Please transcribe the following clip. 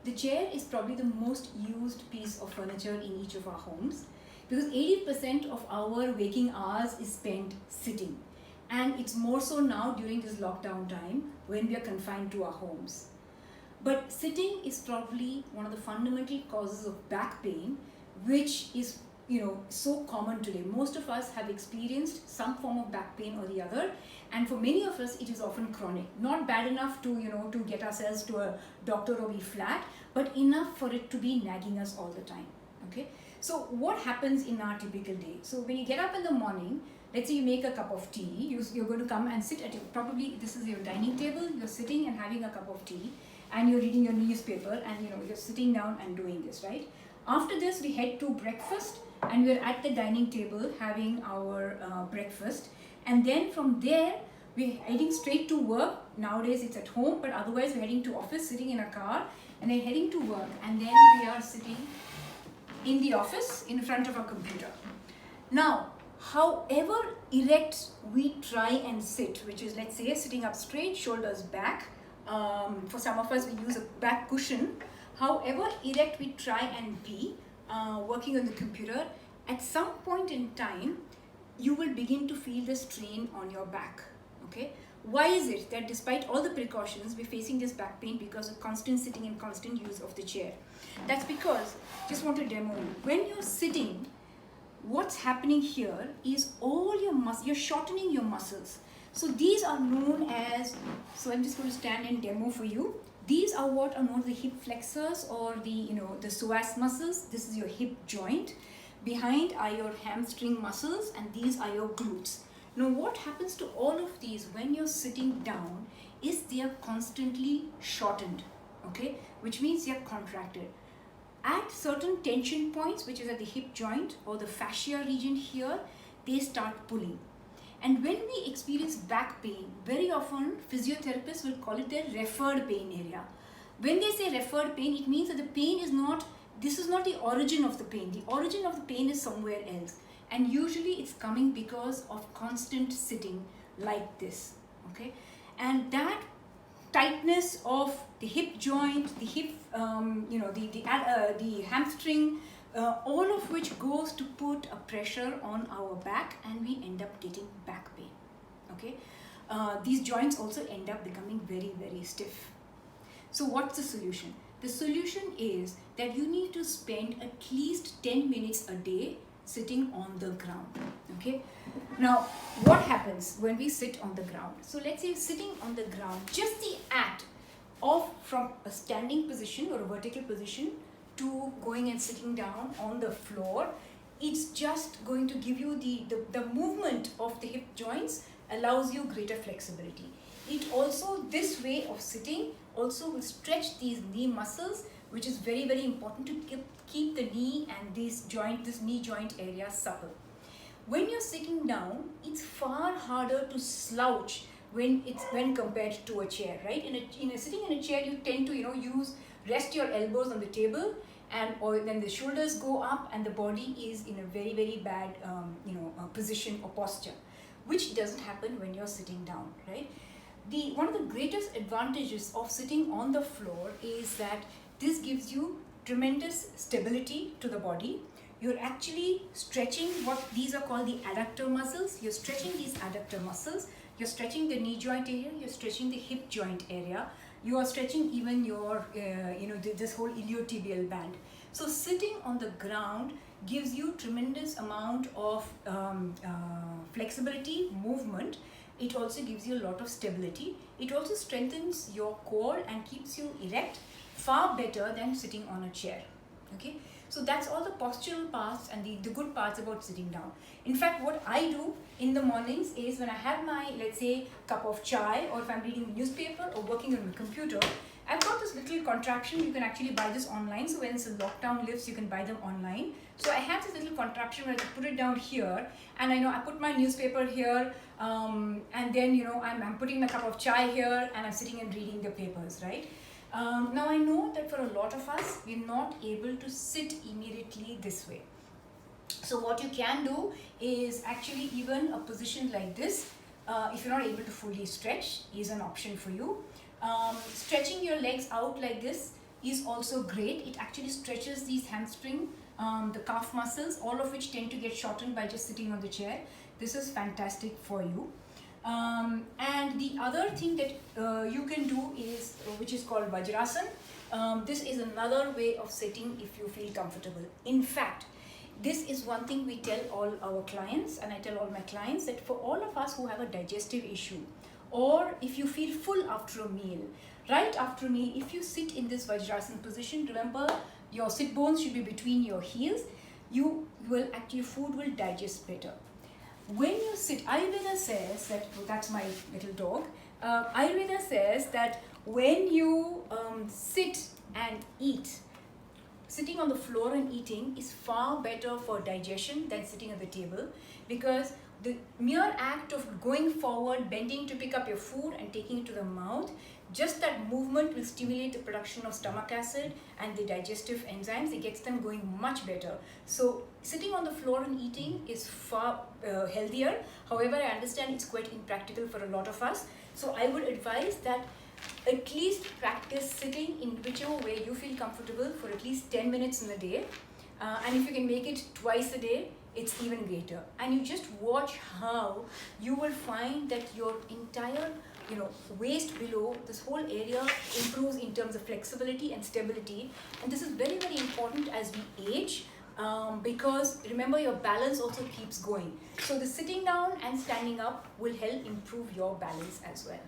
the chair is probably the most used piece of furniture in each of our homes, because 80% of our waking hours is spent sitting. And it's more so now during this lockdown time when we are confined to our homes. But sitting is probably one of the fundamental causes of back pain, which is so common today. Most of us have experienced some form of back pain or the other, and for many of us it is often chronic, not bad enough to to get ourselves to a doctor or be flat, but enough for it to be nagging us all the time. Okay, so what happens in our typical day? So when you get up in the morning, let's say you make a cup of tea, you're going to come and sit at probably this is your dining table, you're sitting and having a cup of tea, and you're reading your newspaper, and you're sitting down and doing this, right? After this, we head to breakfast, and we're at the dining table having our breakfast, and then from there we're heading straight to work. Nowadays it's at home, but otherwise we're heading to office, sitting in a car, and then heading to work, and then we are sitting in the office in front of a computer. Now, however erect we try and sit, which is, let's say, sitting up straight, shoulders back, for some of us we use a back cushion. However erect we try and be working on the computer, at some point in time you will begin to feel the strain on your back. Okay, why is it that despite all the precautions we're facing this back pain? Because of constant sitting and constant use of the chair. That's because, just want to demo you, when you're sitting, what's happening here is all your you're shortening your muscles. So these are known as, so I'm just going to stand and demo for you. These are what are known as the hip flexors, or the the psoas muscles. This is your hip joint. Behind are your hamstring muscles, and these are your glutes. Now what happens to all of these when you're sitting down is they are constantly shortened, okay, which means they are contracted. At certain tension points, which is at the hip joint or the fascia region here, they start pulling. And when we experience back pain, very often physiotherapists will call it their referred pain area. When they say referred pain, it means that the pain is not, this is not the origin of the pain. The origin of the pain is somewhere else. And usually it's coming because of constant sitting like this, okay? And that tightness of the hip joint, the hip, the hamstring, all of which goes to put a pressure on our back, and we end up getting back pain. Okay, these joints also end up becoming very, very stiff. So what's the solution? The solution is that you need to spend at least 10 minutes a day sitting on the ground. Okay, now what happens when we sit on the ground? So let's say sitting on the ground, just the act of from a standing position or a vertical position to going and sitting down on the floor, it's just going to give you the movement of the hip joints allows you greater flexibility. It also, this way of sitting also will stretch these knee muscles, which is very, very important to keep the knee and this knee joint area supple. When you're sitting down, it's far harder to slouch when compared to a chair, right? Sitting in a chair, you tend to rest your elbows on the table, or then the shoulders go up and the body is in a very, very bad position or posture, which doesn't happen when you're sitting down, right? One of the greatest advantages of sitting on the floor is that this gives you tremendous stability to the body. You're actually stretching what these are called the adductor muscles. You're stretching these adductor muscles. You're stretching the knee joint area. You're stretching the hip joint area. You are stretching even your, this whole iliotibial band. So sitting on the ground gives you tremendous amount of flexibility, movement. It also gives you a lot of stability. It also strengthens your core and keeps you erect far better than sitting on a chair. Okay, so that's all the postural parts and the good parts about sitting down. In fact, what I do in the mornings is when I have my, let's say, cup of chai, or if I'm reading the newspaper or working on my computer, I've got this little contraption. You can actually buy this online. So when the lockdown lifts, you can buy them online. So I have this little contraption where I put it down here, and I put my newspaper here, and then I'm putting my cup of chai here, and I'm sitting and reading the papers, right? Now I know that for a lot of us, we're not able to sit immediately this way. So what you can do is actually even a position like this, if you're not able to fully stretch, is an option for you. Stretching your legs out like this is also great. It actually stretches these hamstring, the calf muscles, all of which tend to get shortened by just sitting on the chair. This is fantastic for you. And the other thing that you can do is, which is called Vajrasan. This is another way of sitting if you feel comfortable. In fact, this is one thing we tell all our clients, and I tell all my clients, that for all of us who have a digestive issue, or if you feel full after a meal, right after a meal, if you sit in this Vajrasan position, remember your sit bones should be between your heels, your food will digest better. When you sit, Ayurveda says that, well, that's my little dog, Ayurveda says that when you sit and eat, sitting on the floor and eating is far better for digestion than sitting at the table, because the mere act of going forward, bending to pick up your food and taking it to the mouth, just that movement will stimulate the production of stomach acid and the digestive enzymes. It gets them going much better. So sitting on the floor and eating is far healthier. However, I understand it's quite impractical for a lot of us. So I would advise that at least practice sitting in whichever way you feel comfortable for at least 10 minutes in a day. And if you can make it twice a day, it's even greater. And you just watch how you will find that your entire waist below, this whole area improves in terms of flexibility and stability. And this is very, very important as we age, because remember, your balance also keeps going. So the sitting down and standing up will help improve your balance as well.